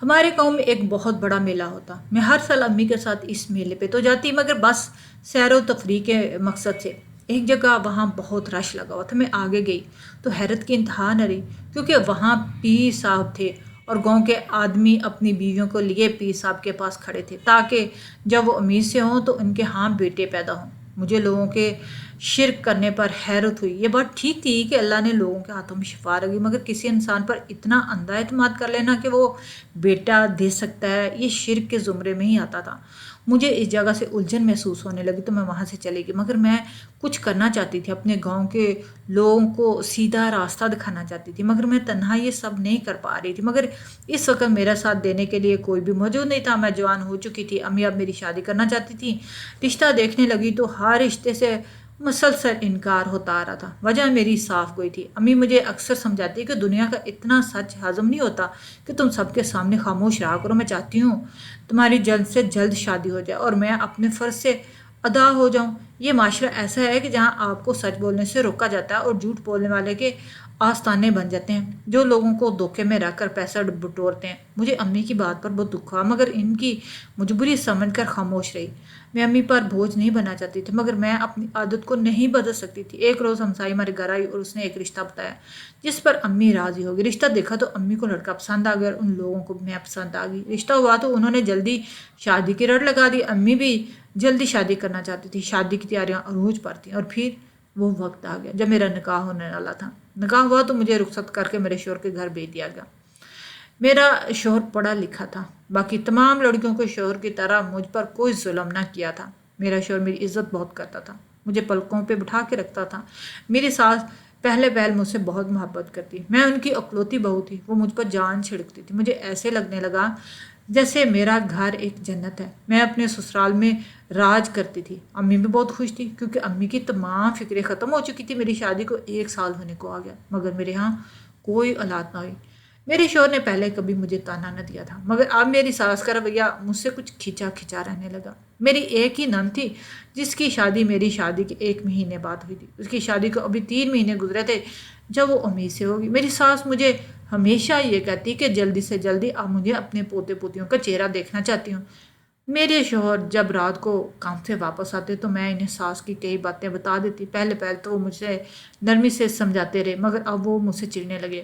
ہمارے گاؤں میں ایک بہت بڑا میلہ ہوتا، میں ہر سال امی کے ساتھ اس میلے پہ تو جاتی مگر بس سیر و تفریح کے مقصد سے۔ ایک جگہ وہاں بہت رش لگا ہوا تھا، میں آگے گئی تو حیرت کی انتہا نہ رہی، کیونکہ وہاں پیر صاحب تھے اور گاؤں کے آدمی اپنی بیویوں کو لیے پیر صاحب کے پاس کھڑے تھے تاکہ جب وہ امید سے ہوں تو ان کے ہاں بیٹے پیدا ہوں۔ مجھے لوگوں کے شرک کرنے پر حیرت ہوئی۔ یہ بات ٹھیک تھی کہ اللہ نے لوگوں کے ہاتھوں میں شفا رکھی، مگر کسی انسان پر اتنا اندھا اعتماد کر لینا کہ وہ بیٹا دے سکتا ہے، یہ شرک کے زمرے میں ہی آتا تھا۔ مجھے اس جگہ سے الجھن محسوس ہونے لگی تو میں وہاں سے چلی گئی، مگر میں کچھ کرنا چاہتی تھی، اپنے گاؤں کے لوگوں کو سیدھا راستہ دکھانا چاہتی تھی، مگر میں تنہا یہ سب نہیں کر پا رہی تھی۔ مگر اس وقت میرا ساتھ دینے کے لیے کوئی بھی موجود نہیں تھا۔ میں جوان ہو چکی تھی، امی اب میری شادی کرنا چاہتی تھی۔ رشتہ دیکھنے لگی تو ہر رشتے سے مسلسل انکار ہوتا آ رہا تھا۔ وجہ میری صاف گوئی تھی۔ امی مجھے اکثر سمجھاتی کہ دنیا کا اتنا سچ ہضم نہیں ہوتا کہ تم سب کے سامنے خاموش رہا کرو۔ میں چاہتی ہوں تمہاری جلد سے جلد شادی ہو جائے اور میں اپنے فرض سے ادا ہو جاؤں۔ یہ معاشرہ ایسا ہے کہ جہاں آپ کو سچ بولنے سے روکا جاتا ہے اور جھوٹ بولنے والے کے آستانے بن جاتے ہیں جو لوگوں کو دھوکے میں رکھ کر پیسہ بٹورتے ہیں۔ مجھے امی کی بات پر بہت دکھ ہوا مگر ان کی مجبوری سمجھ کر خاموش رہی۔ میں امی پر بوجھ نہیں بننا چاہتی تھی مگر میں اپنی عادت کو نہیں بدل سکتی تھی۔ ایک روز ہمسائی ہمارے گھر آئی اور اس نے ایک رشتہ بتایا جس پر امی راضی ہو گئی۔ رشتہ دیکھا تو امی کو لڑکا پسند آ گیا اور ان لوگوں کو میں پسند آ گئی۔ رشتہ ہوا تو انہوں نے جلدی شادی کی رٹ لگا دی۔ امی بھی جلدی شادی کرنا چاہتی تھی، شادی کی تیاریاں عروج پر تھیں اور پھر وہ وقت آ گیا جب میرا نکاح ہونے والا تھا۔ نکاح ہوا تو مجھے رخصت کر کے میرے شوہر کے گھر بھیج دیا گیا۔ میرا شوہر پڑھا لکھا تھا، باقی تمام لڑکیوں کے شوہر کی طرح مجھ پر کوئی ظلم نہ کیا تھا۔ میرا شوہر میری عزت بہت کرتا تھا، مجھے پلکوں پہ بٹھا کے رکھتا تھا۔ میری ساس پہلے پہل مجھ سے بہت محبت کرتی، میں ان کی اکلوتی بہو تھی، وہ مجھ پر جان چھڑکتی تھی۔ مجھے ایسے لگنے لگا جیسے میرا گھر ایک جنت ہے، میں اپنے سسرال میں راج کرتی تھی۔ امی بھی بہت خوش تھی کیونکہ امی کی تمام فکریں ختم ہو چکی تھی۔ میری شادی کو 1 سال ہونے کو آ گیا مگر میرے ہاں کوئی اولاد نہ ہوئی۔ میرے شوہر نے پہلے کبھی مجھے تانا نہ دیا تھا مگر اب میری ساس کا رویہ مجھ سے کچھ کھینچا کھینچا رہنے لگا۔ میری ایک ہی نند تھی جس کی شادی میری شادی کے 1 مہینے بعد ہوئی تھی، اس کی شادی کو ابھی 3 مہینے گزرے تھے جب وہ امید سے ہوگی۔ میری ساس مجھے ہمیشہ یہ کہتی کہ جلدی سے جلدی اب مجھے اپنے پوتے پوتیوں کا چہرہ دیکھنا چاہتی ہوں۔ میرے شوہر جب رات کو کام سے واپس آتے تو میں انہیں ساس کی کئی باتیں بتا دیتی۔ پہلے تو وہ مجھ سے نرمی سے سمجھاتے رہے مگر اب وہ مجھ سے چڑھنے لگے۔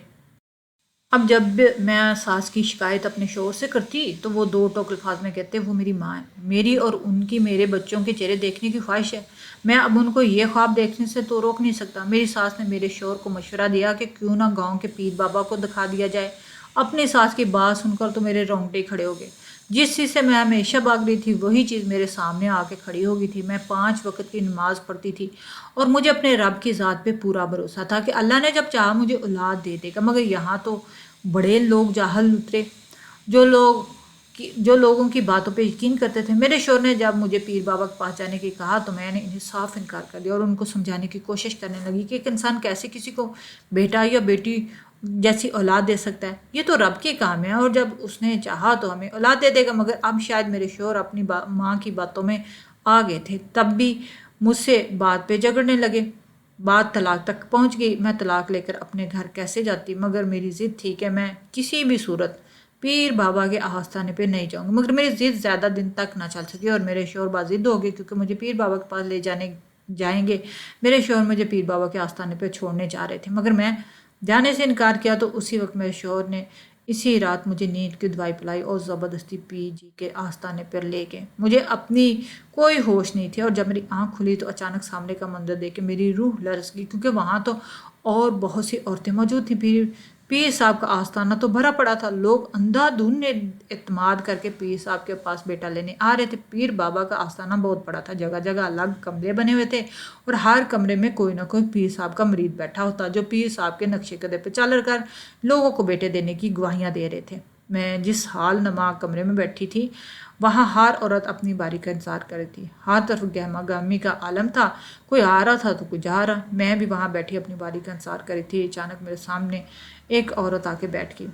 اب جب میں ساس کی شکایت اپنے شوہر سے کرتی تو وہ دو ٹوک الفاظ میں کہتے وہ میری ماں ہے، میری اور ان کی میرے بچوں کے چہرے دیکھنے کی خواہش ہے، میں اب ان کو یہ خواب دیکھنے سے تو روک نہیں سکتا۔ میری ساس نے میرے شوہر کو مشورہ دیا کہ کیوں نہ گاؤں کے پیر بابا کو دکھا دیا جائے۔ اپنی ساس کی بات سن کر تو میرے رونگٹے کھڑے ہو گئے۔ جس چیز سے میں ہمیشہ بھاگ رہی تھی وہی چیز میرے سامنے آ کے کھڑی ہو گئی تھی۔ میں 5 وقت کی نماز پڑھتی تھی اور مجھے اپنے رب کی ذات پہ پورا بھروسہ تھا کہ اللہ نے جب چاہا مجھے اولاد دے دے گا، مگر یہاں تو بڑے لوگ جاہل اترے جو لوگوں کی باتوں پہ یقین کرتے تھے۔ میرے شوہر نے جب مجھے پیر بابا کے پاس جانے کی کہا تو میں نے انہیں صاف انکار کر دیا اور ان کو سمجھانے کی کوشش کرنے لگی کہ ایک انسان کیسے کسی کو بیٹا یا بیٹی جیسی اولاد دے سکتا ہے، یہ تو رب کے کام ہے اور جب اس نے چاہا تو ہمیں اولاد دے دے گا۔ مگر اب شاید میرے شوہر اپنی ماں کی باتوں میں آ گئے تھے، تب بھی مجھ سے بات پہ جھگڑنے لگے۔ بات طلاق تک پہنچ گئی۔ میں طلاق لے کر اپنے گھر کیسے جاتی مگر میری ضد تھی کہ میں کسی بھی صورت پیر بابا کے آستانے پہ نہیں جاؤں گی، مگر میری ضد زیادہ دن تک نہ چل سکی اور میرے شوہر باضد ہو گئے کیونکہ مجھے پیر بابا کے پاس لے جائیں گے۔ میرے شوہر مجھے پیر بابا کے آستانے پہ چھوڑنے جا رہے تھے مگر میں جانے سے انکار کیا تو اسی وقت میرے شوہر نے اسی رات مجھے نیند کی دوائی پلائی اور زبردستی پیر جی کے آستانے پر لے گئے۔ مجھے اپنی کوئی ہوش نہیں تھی اور جب میری آنکھ کھلی تو اچانک سامنے کا منظر دیکھ کے میری روح لرز گئی کیونکہ وہاں تو اور بہت سی عورتیں موجود تھیں۔ پیر صاحب کا آستانہ تو بھرا پڑا تھا، لوگ اندھا دھند اعتماد کر کے پیر صاحب کے پاس بیٹا لینے آ رہے تھے۔ پیر بابا کا آستانہ بہت بڑا تھا، جگہ جگہ الگ کمرے بنے ہوئے تھے اور ہر کمرے میں کوئی نہ کوئی پیر صاحب کا مرید بیٹھا ہوتا جو پیر صاحب کے نقشے قدم پہ چل کر لوگوں کو بیٹے دینے کی گواہیاں دے رہے تھے۔ میں جس حال نما کمرے میں بیٹھی تھی وہاں ہر عورت اپنی باری کا انتظار کر رہی تھی، ہر طرف گہما گہمی کا عالم تھا، کوئی آ رہا تھا تو کوئی جا رہا۔ میں بھی وہاں بیٹھی اپنی باری کا انتظار کر رہی تھی۔ اچانک میرے سامنے ایک عورت آ کے بیٹھ گئی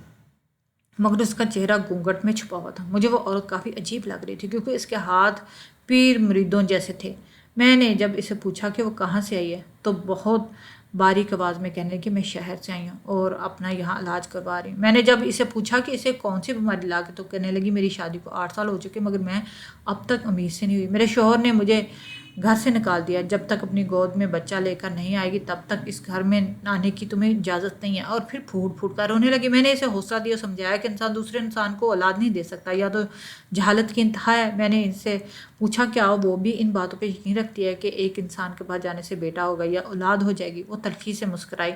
مگر اس کا چہرہ گھونگھٹ میں چھپا ہوا تھا۔ مجھے وہ عورت کافی عجیب لگ رہی تھی کیونکہ اس کے ہاتھ پیر مریدوں جیسے تھے۔ میں نے جب اسے پوچھا کہ وہ کہاں سے آئی ہے تو بہت باریک آواز میں کہنے لگی میں شہر سے آئی ہوں اور اپنا یہاں علاج کروا رہی ہوں۔ میں نے جب اسے پوچھا کہ اسے کون سی بیماری لا کے، تو کہنے لگی میری شادی کو 8 سال ہو چکے مگر میں اب تک امید سے نہیں ہوئی۔ میرے شوہر نے مجھے گھر سے نکال دیا، جب تک اپنی گود میں بچہ لے کر نہیں آئے گی تب تک اس گھر میں آنے کی تمہیں اجازت نہیں ہے، اور پھر پھوٹ پھوٹ کر رونے لگی۔ میں نے اسے حوصلہ دیا، سمجھایا کہ انسان دوسرے انسان کو اولاد نہیں دے سکتا، یا تو جہالت کی انتہا ہے۔ میں نے ان سے پوچھا کیا وہ بھی ان باتوں پہ یقین رکھتی ہے کہ ایک انسان کے پاس جانے سے بیٹا ہوگا یا اولاد ہو جائے گی؟ وہ تلخی سے مسکرائی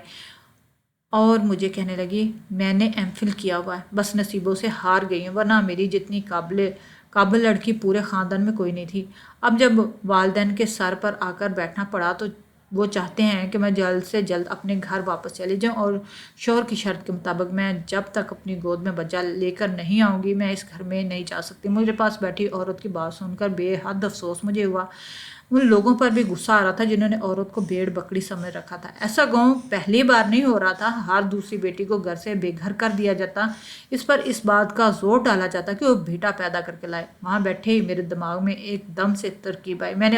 اور مجھے کہنے لگی میں نے ایم فل کیا ہوا ہے، بس نصیبوں سے ہار گئی ہوں، ورنہ میری جتنی قابل لڑکی پورے خاندان میں کوئی نہیں تھی۔ اب جب والدین کے سر پر آ کر بیٹھنا پڑا تو وہ چاہتے ہیں کہ میں جلد سے جلد اپنے گھر واپس چلی جاؤں، اور شوہر کی شرط کے مطابق میں جب تک اپنی گود میں بچہ لے کر نہیں آؤں گی میں اس گھر میں نہیں جا سکتی۔ میرے پاس بیٹھی عورت کی بات سن کر بے حد افسوس مجھے ہوا۔ ان لوگوں پر بھی غصہ آ رہا تھا جنہوں نے عورت کو بھیڑ بکری سمجھ رکھا تھا۔ ایسا گاؤں پہلی بار نہیں ہو رہا تھا، ہر دوسری بیٹی کو گھر سے بے گھر کر دیا جاتا، اس پر اس بات کا زور ڈالا جاتا کہ وہ بیٹا پیدا کر کے لائے۔ وہاں بیٹھے ہی میرے دماغ میں ایک دم سے ترکیب آئی۔ میں نے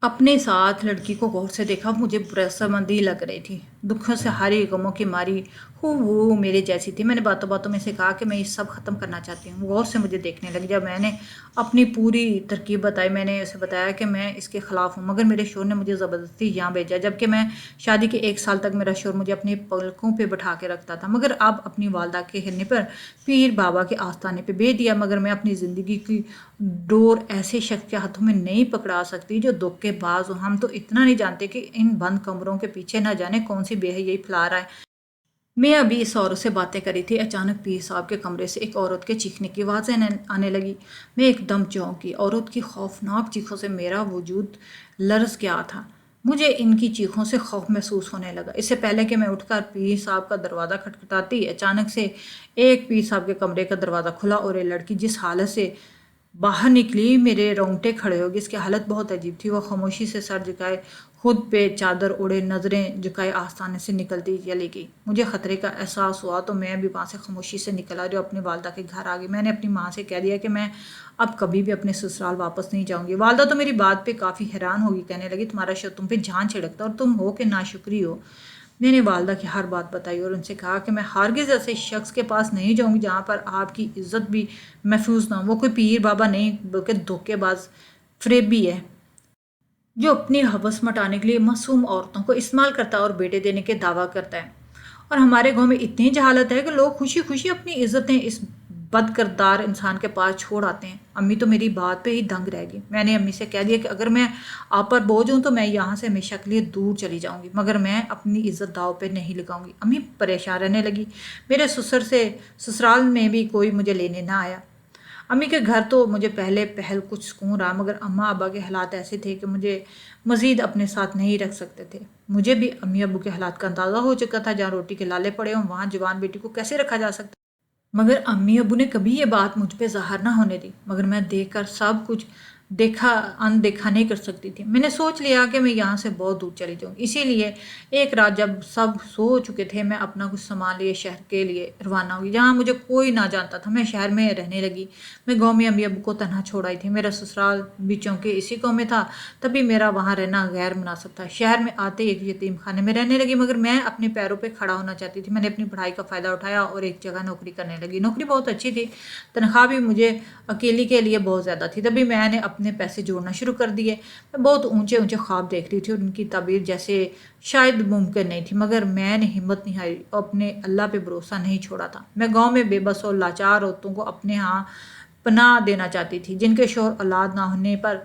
اپنے ساتھ لڑکی کو غور سے دیکھا، مجھے رضامندی لگ رہی تھی، دکھوں سے ہاری غموں کی ماری وہ میرے جیسی تھی۔ میں نے باتوں باتوں میں سے کہا کہ میں یہ سب ختم کرنا چاہتی ہوں۔ غور سے مجھے دیکھنے لگی۔ جب میں نے اپنی پوری ترکیب بتائی، میں نے اسے بتایا کہ میں اس کے خلاف ہوں، مگر میرے شوہر نے مجھے زبردستی یہاں بھیجا، جبکہ میں شادی کے 1 سال تک میرا شوہر مجھے اپنی پلکوں پہ بٹھا کے رکھتا تھا، مگر اب اپنی والدہ کے کہنے پر پیر بابا کے آستانے پہ بھیج دیا۔ مگر میں اپنی زندگی کی ڈور ایسے شخص کے ہاتھوں میں نہیں پکڑا سکتی جو دھوکے باز ہو۔ ہم تو اتنا نہیں جانتے کہ ان بند کمروں کے پیچھے نہ جانے کون سی بے حیائی پھیلا رہا ہے۔ میں ابھی اس عورت سے باتیں کری تھی، اچانک پیر صاحب کے کمرے سے ایک عورت کے چیخنے کی آوازیں آنے لگی۔ میں ایک دم چونکی، عورت کی خوفناک چیخوں سے میرا وجود لرز گیا تھا۔ مجھے ان کی چیخوں سے خوف محسوس ہونے لگا۔ اس سے پہلے کہ میں اٹھ کر پیر صاحب کا دروازہ کھٹکھٹاتی، اچانک سے ایک پیر صاحب کے کمرے کا دروازہ کھلا اور ایک لڑکی جس حالت سے باہر نکلی میرے رونگٹے کھڑے ہو گئے۔ اس کی حالت بہت عجیب تھی۔ وہ خاموشی سے سر جھکائے، خود پہ چادر اوڑھے، نظریں جھکائے آستانے سے نکلتی چلی گئی۔ مجھے خطرے کا احساس ہوا تو میں بھی وہاں سے خاموشی سے نکل آئی اور اپنی والدہ کے گھر آ گئی۔ میں نے اپنی ماں سے کہہ دیا کہ میں اب کبھی بھی اپنے سسرال واپس نہیں جاؤں گی۔ والدہ تو میری بات پہ کافی حیران ہوگی، کہنے لگی تمہارا شوہر تم پہ جان چھڑکتا اور تم ہو کہ ناشکری ہو۔ میں نے والدہ کی ہر بات بتائی اور ان سے کہا کہ میں ہرگز ایسے شخص کے پاس نہیں جاؤں گی جہاں پر آپ کی عزت بھی محفوظ نہ ہو۔ وہ کوئی پیر بابا نہیں بلکہ دھوکے باز فریبی ہے جو اپنی ہوس مٹانے کے لیے معصوم عورتوں کو استعمال کرتا ہے اور بیٹے دینے کے دعویٰ کرتا ہے۔ اور ہمارے گاؤں میں اتنی جہالت ہے کہ لوگ خوشی خوشی اپنی عزتیں اس بد کردار انسان کے پاس چھوڑ آتے ہیں۔ امی تو میری بات پہ ہی دنگ رہ گئی۔ میں نے امی سے کہہ دیا کہ اگر میں آپ پر بوجھ ہوں تو میں یہاں سے ہمیشہ کے لیے دور چلی جاؤں گی، مگر میں اپنی عزت داؤ پہ نہیں لگاؤں گی۔ امی پریشان رہنے لگی۔ میرے سسرال میں بھی کوئی مجھے لینے نہ آیا۔ امی کے گھر تو مجھے پہلے پہل کچھ سکون رہا، مگر اماں ابا کے حالات ایسے تھے کہ مجھے مزید اپنے ساتھ نہیں رکھ سکتے تھے۔ مجھے بھی امی ابو کے حالات کا اندازہ ہو چکا تھا، جہاں روٹی کے لالے پڑے ہوں وہاں جوان بیٹی کو کیسے رکھا جا سکتا، مگر امی ابو نے کبھی یہ بات مجھ پہ ظاہر نہ ہونے دی۔ مگر میں دیکھ کر سب کچھ اندیکھا نہیں کر سکتی تھی۔ میں نے سوچ لیا کہ میں یہاں سے بہت دور چلی جاؤں گی۔ اسی لیے ایک رات جب سب سو چکے تھے میں اپنا کچھ سامان لیے شہر کے لیے روانہ ہوئی، جہاں مجھے کوئی نہ جانتا تھا۔ میں شہر میں رہنے لگی۔ میں گاؤں میں امی ابو کو تنہا چھوڑ آئی تھی۔ میرا سسرال بھی چونکہ اسی گاؤں میں تھا تبھی میرا وہاں رہنا غیر مناسب تھا۔ شہر میں آتے ایک یتیم خانے میں رہنے لگی، مگر میں اپنے پیروں پہ کھڑا ہونا چاہتی تھی۔ میں نے اپنی پڑھائی کا فائدہ اٹھایا اور ایک جگہ نوکری کرنے لگی۔ نوکری بہت اچھی تھی، تنخواہ بھی مجھے اکیلی کے لیے بہت زیادہ تھی۔ تبھی میں نے اپنے پیسے جوڑنا شروع کر دیے۔ میں بہت اونچے اونچے خواب دیکھ رہی تھی اور ان کی تعبیر جیسے شاید ممکن نہیں تھی، مگر میں نے ہمت نہیں ہاری اور اپنے اللہ پہ بھروسہ نہیں چھوڑا تھا۔ میں گاؤں میں بے بس اور لاچار عورتوں کو اپنے ہاں پناہ دینا چاہتی تھی، جن کے شوہر اولاد نہ ہونے پر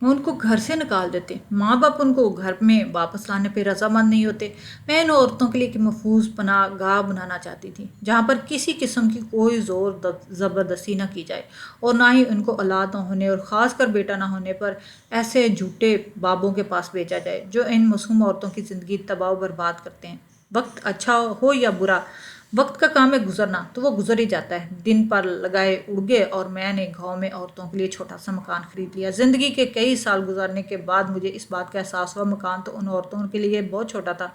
ان کو گھر سے نکال دیتے، ماں باپ ان کو گھر میں واپس لانے پہ رضامند نہیں ہوتے۔ میں ان عورتوں کے لیے ایک محفوظ پناہ گاہ بنانا چاہتی تھی، جہاں پر کسی قسم کی کوئی زور زبردستی نہ کی جائے اور نہ ہی ان کو اولاد نہ ہونے اور خاص کر بیٹا نہ ہونے پر ایسے جھوٹے بابوں کے پاس بھیجا جائے جو ان معصوم عورتوں کی زندگی تباہ و برباد کرتے ہیں۔ وقت اچھا ہو یا برا، وقت کا کام ہے گزرنا، تو وہ گزر ہی جاتا ہے۔ دن پر لگائے اڑ گئے اور میں نے گاؤں میں عورتوں کے لیے چھوٹا سا مکان خرید لیا۔ زندگی کے کئی سال گزارنے کے بعد مجھے اس بات کا احساس ہوا مکان تو ان عورتوں کے لیے بہت چھوٹا تھا۔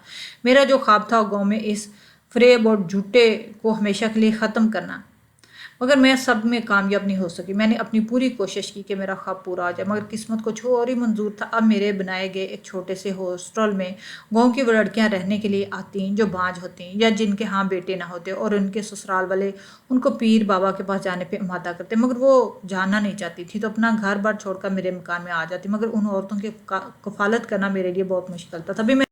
میرا جو خواب تھا گاؤں میں اس فریب اور جھوٹے کو ہمیشہ کے لیے ختم کرنا، مگر میں سب میں کامیاب نہیں ہو سکی۔ میں نے اپنی پوری کوشش کی کہ میرا خواب پورا ہو جائے، مگر قسمت کو چھو اور ہی منظور تھا۔ اب میرے بنائے گئے ایک چھوٹے سے ہاسٹل میں گاؤں کی وہ لڑکیاں رہنے کے لیے آتی ہیں جو بانجھ ہوتی ہیں یا جن کے ہاں بیٹے نہ ہوتے، اور ان کے سسرال والے ان کو پیر بابا کے پاس جانے پہ آمادہ کرتے، مگر وہ جانا نہیں چاہتی تھی تو اپنا گھر بار چھوڑ کر میرے مکان میں آ جاتی، مگر ان عورتوں کی کفالت کرنا میرے لیے بہت مشکل تھا۔ تبھی میں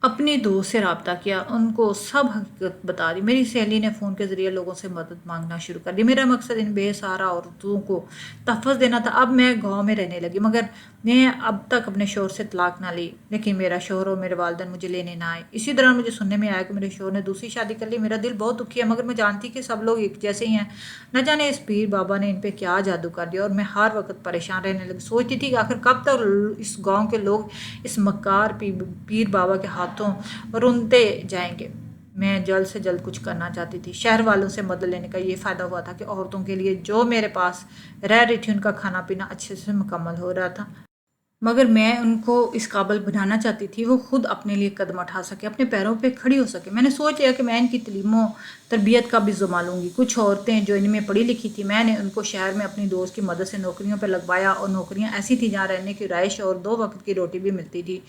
اپنی دوست سے رابطہ کیا، ان کو سب حقیقت بتا دی۔ میری سہیلی نے فون کے ذریعے لوگوں سے مدد مانگنا شروع کر دی۔ میرا مقصد ان بے سہارا عورتوں کو تحفظ دینا تھا۔ اب میں گاؤں میں رہنے لگی، مگر میں اب تک اپنے شوہر سے طلاق نہ لی، لیکن میرا شوہر اور میرے والدین مجھے لینے نہ آئے۔ اسی دوران مجھے سننے میں آیا کہ میرے شوہر نے دوسری شادی کر لی۔ میرا دل بہت دکھی ہے، مگر میں جانتی کہ سب لوگ ایک جیسے ہی ہیں۔ نہ جانے اس پیر بابا نے ان پہ کیا جادو کر دیا، اور میں ہر وقت پریشان رہنے لگی۔ سوچتی تھی کہ آخر کب تک اس گاؤں کے لوگ اس مکار پیر بابا کے ہاتھوں رونتے جائیں گے۔ میں جلد سے جلد کچھ کرنا چاہتی تھی۔ شہر والوں سے مدد لینے کا یہ فائدہ ہوا تھا کہ عورتوں کے لیے جو میرے پاس رہ رہی تھی ان کا کھانا پینا اچھے سے مکمل ہو رہا تھا، مگر میں ان کو اس قابل بنانا چاہتی تھی وہ خود اپنے لیے قدم اٹھا سکے، اپنے پیروں پہ کھڑی ہو سکے۔ میں نے سوچ لیا کہ میں ان کی تعلیم و تربیت کا بھی ذمہ لوں گی۔ کچھ عورتیں جو ان میں پڑھی لکھی تھیں، میں نے ان کو شہر میں اپنی دوست کی مدد سے نوکریوں پہ لگوایا، اور نوکریاں ایسی تھیں جہاں رہنے کی رہائش اور 2 وقت کی روٹی بھی ملتی تھی۔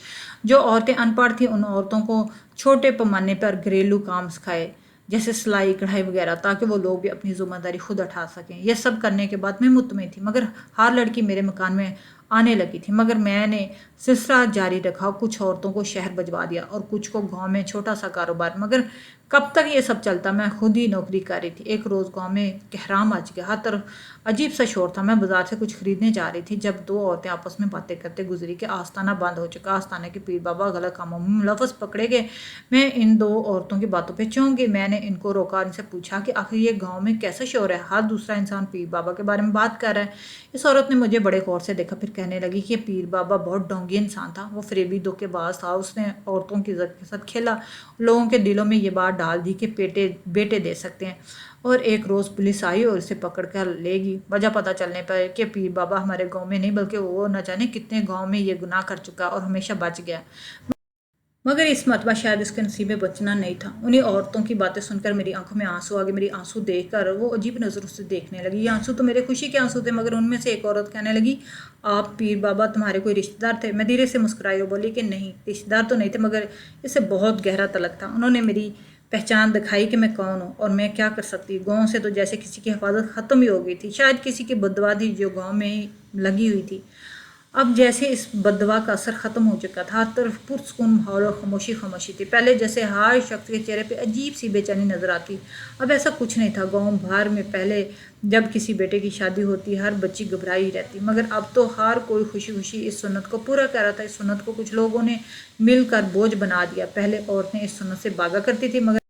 جو عورتیں ان پڑھ تھیں ان عورتوں کو چھوٹے پیمانے پر گھریلو کام سکھائے، جیسے سلائی کڑھائی وغیرہ، تاکہ وہ لوگ بھی اپنی ذمہ داری خود اٹھا سکیں۔ یہ سب کرنے کے بعد میں مطمئن تھی، مگر ہر لڑکی میرے مکان میں آنے لگی تھی، مگر میں نے سلسلہ جاری رکھا۔ کچھ عورتوں کو شہر بھجوا دیا اور کچھ کو گاؤں میں چھوٹا سا کاروبار، مگر کب تک یہ سب چلتا؟ میں خود ہی نوکری کر رہی تھی۔ ایک روز گاؤں میں کہرام مچ گیا، ہر طرف عجیب سا شور تھا۔ میں بازار سے کچھ خریدنے جا رہی تھی جب 2 عورتیں آپس میں باتیں کرتے گزری کہ آستانہ بند ہو چکا، آستانے کے پیر بابا غلط کاموں میں ملوث پکڑے گئے۔ میں ان 2 عورتوں کی باتوں پہ چونک گئی۔ میں نے ان کو روکا، ان سے پوچھا کہ آخر یہ گاؤں میں کیسا شور ہے؟ ہر دوسرا انسان پیر بابا کے بارے میں بات کر رہا ہے۔ اس عورت نے مجھے بڑے غور سے دیکھا، پھر کہنے لگی کہ یہ پیر بابا بہت ڈھونگی انسان تھا، وہ فریبی دھوکے باز تھا، اس نے عورتوں کی عزت کے ساتھ کھیلا، لوگوں کے دلوں میں یہ بات ڈال دی کہ بیٹے دے سکتے ہیں، اور ایک روز پولیس آئی اور اسے پکڑ کر لے گئی۔ وجہ پتہ چلنے پر کہ پیر بابا ہمارے گاؤں میں نہیں بلکہ وہ نہ جانے کتنے گاؤں میں یہ گناہ کر چکا اور ہمیشہ بچ گیا، مگر اس مرتبہ شاید اس کے نصیب میں بچنا نہیں تھا۔ انہی عورتوں کی باتیں سن کر میری آنکھوں میں آنسو آ گئے۔ میری آنسو دیکھ کر وہ عجیب نظروں سے دیکھنے لگی۔ یہ آنسو تو میرے خوشی کے آنسو تھے، مگر ان میں سے ایک عورت کہنے لگی، آپ پیر بابا تمہارے کوئی رشتہ دار تھے؟ میں دھیرے سے مسکرائی اور بولی کہ نہیں، رشتہ دار تو نہیں تھے، مگر اس سے بہت گہرا تعلق تھا۔ انہوں نے میری پہچان دکھائی کہ میں کون ہوں، اور میں کیا کر سکتی۔ گاؤں سے تو جیسے کسی کی حفاظت ختم ہی ہو گئی تھی، شاید کسی کی بددعا تھی جو گاؤں میں ہی لگی ہوئی تھی۔ اب جیسے اس بددعا کا اثر ختم ہو چکا تھا، ہر طرف پرسکون ماحول اور خاموشی خاموشی تھی۔ پہلے جیسے ہر شخص کے چہرے پہ عجیب سی بے چینی نظر آتی، اب ایسا کچھ نہیں تھا۔ گاؤں بھر میں پہلے جب کسی بیٹے کی شادی ہوتی ہر بچی گھبرائی رہتی، مگر اب تو ہر کوئی خوشی خوشی اس سنت کو پورا کر رہا تھا۔ اس سنت کو کچھ لوگوں نے مل کر بوجھ بنا دیا۔ پہلے عورتیں اس سنت سے بھاگا کرتی تھی، مگر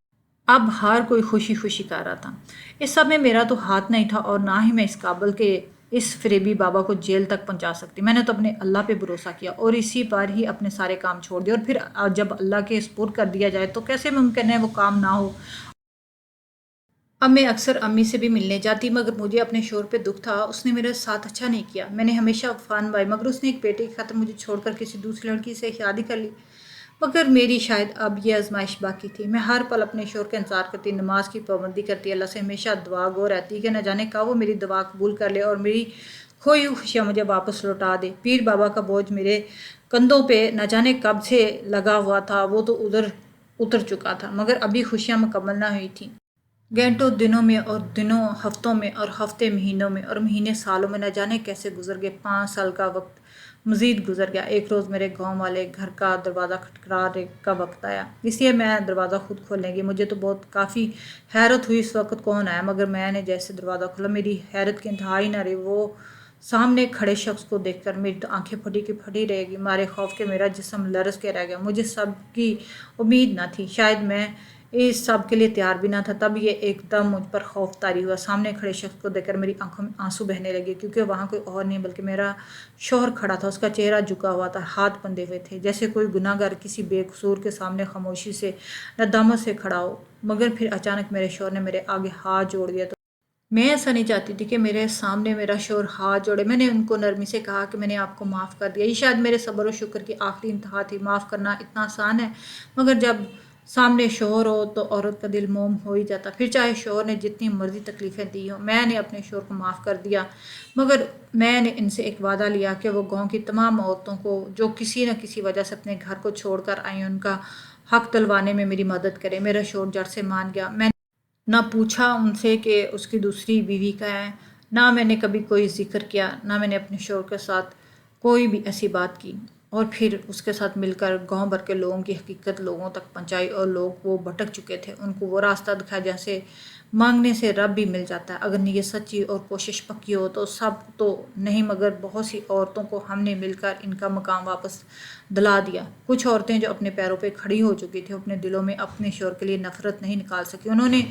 اب ہر کوئی خوشی خوشی کر رہا تھا۔ اس سب میں میرا تو ہاتھ نہیں تھا، اور نہ ہی میں اس قابل کہ اس فریبی بابا کو جیل تک پہنچا سکتی۔ میں نے تو اپنے اللہ پہ بھروسہ کیا اور اسی پر ہی اپنے سارے کام چھوڑ دیے، اور پھر جب اللہ کے سپرد کر دیا جائے تو کیسے ممکن ہے وہ کام نہ ہو۔ اب میں اکثر امی سے بھی ملنے جاتی، مگر مجھے اپنے شوہر پہ دکھ تھا، اس نے میرے ساتھ اچھا نہیں کیا۔ میں نے ہمیشہ وفا نبھائی، مگر اس نے ایک بیٹے کی خاطر مجھے چھوڑ کر کسی دوسری لڑکی سے شادی کر لی، مگر میری شاید اب یہ آزمائش باقی تھی۔ میں ہر پل اپنے شوہر کا انتظار کرتی، نماز کی پابندی کرتی، اللہ سے ہمیشہ دعا گو رہتی کہ نہ جانے کب وہ میری دعا قبول کر لے اور میری کھوئی ہوئی خوشیاں مجھے واپس لوٹا دے۔ پیر بابا کا بوجھ میرے کندھوں پہ نہ جانے کب سے لگا ہوا تھا، وہ تو اتر چکا تھا، مگر ابھی خوشیاں مکمل نہ ہوئی تھیں۔ گھنٹوں دنوں میں، اور دنوں ہفتوں میں، اور ہفتے مہینوں میں، اور مہینے سالوں میں، نہ جانے کیسے گزر گئے۔ 5 سال کا وقت مزید گزر گیا۔ ایک روز میرے گاؤں والے گھر کا دروازہ کھٹکھٹانے کا وقت آیا، اس لیے میں دروازہ خود کھولنے گئی۔ مجھے تو کافی حیرت ہوئی اس وقت کون آیا، مگر میں نے جیسے دروازہ کھولا میری حیرت کی انتہا ہی نہ رہی۔ وہ سامنے کھڑے شخص کو دیکھ کر میری تو آنکھیں پھٹی کی پھٹی رہ گئی، مارے خوف کے میرا جسم لرز کے رہ گیا۔ مجھے سب کی امید نہ تھی، شاید میں اس سب کے لیے تیار بھی نہ تھا۔ تب یہ ایک دم مجھ پر خوف طاری ہوا۔ سامنے کھڑے شخص کو دیکھ کر میری آنکھوں میں آنسو بہنے لگے، کیونکہ وہاں کوئی اور نہیں بلکہ میرا شوہر کھڑا تھا۔ اس کا چہرہ جھکا ہوا تھا، ہاتھ بندھے ہوئے تھے، جیسے کوئی گناہ گار کسی بے قصور کے سامنے خاموشی سے ندامت سے کھڑا ہو۔ مگر پھر اچانک میرے شوہر نے میرے آگے ہاتھ جوڑ دیا، تو میں ایسا نہیں چاہتی تھی کہ میرے سامنے میرا شوہر ہاتھ جوڑے۔ میں نے ان کو نرمی سے کہا کہ میں نے آپ کو معاف کر دیا۔ یہ شاید میرے صبر و شکر کی آخری انتہا تھی۔ معاف کرنا اتنا آسان ہے، مگر جب سامنے شوہر ہو تو عورت کا دل موم ہو ہی جاتا، پھر چاہے شوہر نے جتنی مرضی تکلیفیں دی ہوں۔ میں نے اپنے شوہر کو معاف کر دیا، مگر میں نے ان سے ایک وعدہ لیا کہ وہ گاؤں کی تمام عورتوں کو جو کسی نہ کسی وجہ سے اپنے گھر کو چھوڑ کر آئی ہیں ان کا حق دلوانے میں میری مدد کرے۔ میرا شوہر جٹ سے مان گیا۔ میں نہ پوچھا ان سے کہ اس کی دوسری بیوی کا ہے، نہ میں نے کبھی کوئی ذکر کیا، نہ میں نے اپنے شوہر کے ساتھ کوئی بھی ایسی بات کی، اور پھر اس کے ساتھ مل کر گاؤں بھر کے لوگوں کی حقیقت لوگوں تک پہنچائی، اور لوگ وہ بھٹک چکے تھے ان کو وہ راستہ دکھایا جیسے مانگنے سے رب بھی مل جاتا ہے اگر نیت سچی اور کوشش پکی ہو تو۔ سب تو نہیں مگر بہت سی عورتوں کو ہم نے مل کر ان کا مقام واپس دلا دیا۔ کچھ عورتیں جو اپنے پیروں پہ کھڑی ہو چکی تھیں اپنے دلوں میں اپنے شوہر کے لیے نفرت نہیں نکال سکی، انہوں نے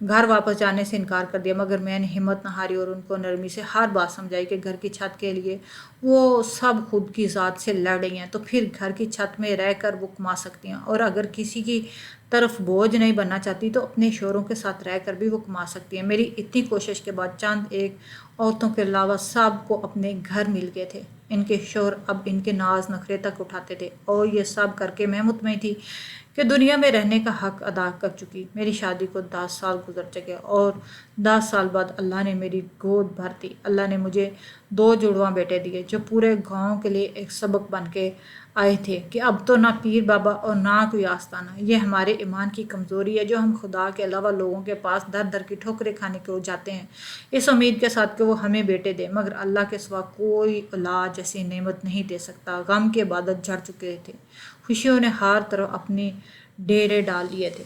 گھر واپس جانے سے انکار کر دیا، مگر میں نے ہمت نہ ہاری اور ان کو نرمی سے ہر بات سمجھائی کہ گھر کی چھت کے لیے وہ سب خود کی ذات سے لڑ رہی ہیں تو پھر گھر کی چھت میں رہ کر وہ کما سکتی ہیں، اور اگر کسی کی طرف بوجھ نہیں بننا چاہتی تو اپنے شوہروں کے ساتھ رہ کر بھی وہ کما سکتی ہیں۔ میری اتنی کوشش کے بعد چند ایک عورتوں کے علاوہ سب کو اپنے گھر مل گئے تھے، ان کے شوہر اب ان کے ناز نخرے تک اٹھاتے تھے، اور یہ سب کر کے میں مطمئن تھی کہ دنیا میں رہنے کا حق ادا کر چکی۔ میری شادی کو 10 سال گزر چکے، اور 10 سال بعد اللہ نے میری گود بھر دی۔ اللہ نے مجھے 2 جڑواں بیٹے دیے جو پورے گاؤں کے لیے ایک سبق بن کے آئے تھے کہ اب تو نہ پیر بابا اور نہ کوئی آستانہ۔ یہ ہمارے ایمان کی کمزوری ہے جو ہم خدا کے علاوہ لوگوں کے پاس در در کی ٹھوکریں کھانے کو جاتے ہیں اس امید کے ساتھ کہ وہ ہمیں بیٹے دے، مگر اللہ کے سوا کوئی اولاد جیسی نعمت نہیں دے سکتا۔ غم کے بادل جھڑ چکے تھے، خوشیوں نے ہر طرف اپنے ڈیرے ڈال لیے تھے۔